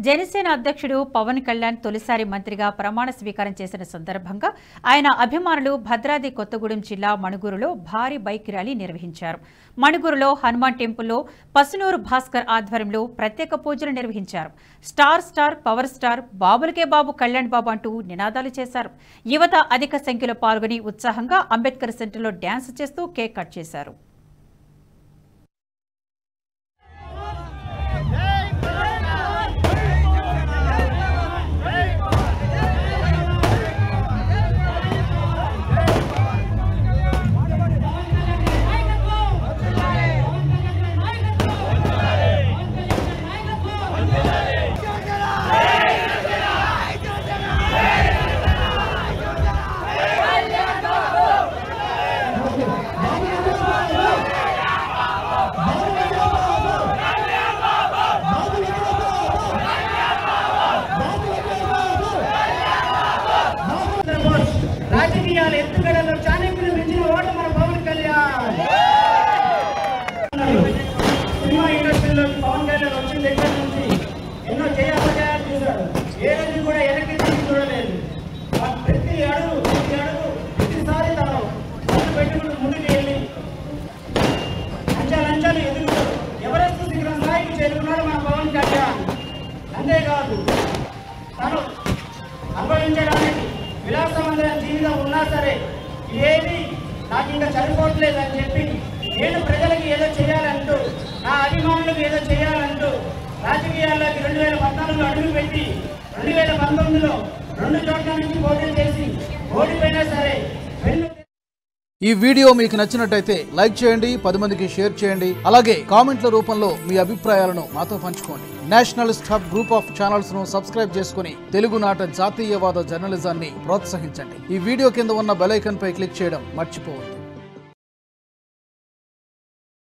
జనసేన అధ్యక్షుడు పవన్ కళ్యాణ్ తొలిసారి మంత్రిగా ప్రమాణ స్వీకారం చేసిన సందర్భంగా ఆయన అభిమానులు భద్రాద్రి కొత్తగూడెం జిల్లా మణుగూరులో భారీ బైక్ ర్యాలీ నిర్వహించారు. మణుగూరులో హనుమాన్ టెంపుల్లో పసునూరు భాస్కర్ ఆధ్వర్యంలో ప్రత్యేక పూజలు నిర్వహించారు. స్టార్ పవర్ స్టార్ బాబులకే బాబు కళ్యాణ్ బాబు అంటూ నినాదాలు చేశారు. యువత అధిక సంఖ్యలో పాల్గొని ఉత్సాహంగా అంబేద్కర్ సెంటర్లో డ్యాన్స్ చేస్తూ కేక్ కట్ చేశారు. రాజకీయాలు ఎత్తుగడలో చాణక్యులు మించిన ఓటు మన పవన్ కళ్యాణ్. సినిమా ఇండస్ట్రీలో పవన్ కళ్యాణ్ వచ్చిన దగ్గర నుంచి ఎన్నో చేయాలి చూశారు. ఏ రోజు కూడా వెనక్కి తిరిగి చూడలేదు. ప్రతి అడుగు ప్రతిసారి తను పెట్టుకుని ముందుకు వెళ్ళి అంచాలు ఎదుగుతారు. ఎవరెస్ట్ శిఖరం స్థాయికి చేరుకున్నాడు మన పవన్ కళ్యాణ్. అంతేకాదు తను అనుభవించడానికి విలాసవంతమైన జీవితం ఉన్నా సరే ఏది నాకు ఇంకా సరిపోవట్లేదు అని చెప్పి నేను ప్రజలకు ఏదో చేయాలంటూ నా అభిమానులకు ఏదో చేయాలంటూ రాజకీయాల్లోకి 2014లో అడుగుపెట్టి 2019లో 2 చోట్ల నుంచి పోటీ చేసి ఓడిపోయినా సరే ఈ వీడియో మీకు నచ్చినట్టయితే లైక్ చేయండి, 10 మందికి షేర్ చేయండి. అలాగే కామెంట్ల రూపంలో మీ అభిప్రాయాలను మాతో పంచుకోండి. Nationalist hub group of channels ను సబ్స్క్రైబ్ చేసుకుని తెలుగునాట జాతీయవాద జర్నలిజాన్ని ప్రోత్సహించండి. ఈ వీడియో కింద ఉన్న బెల్ ఐకాన్ పై క్లిక్ చేయడం మర్చిపోవద్దు.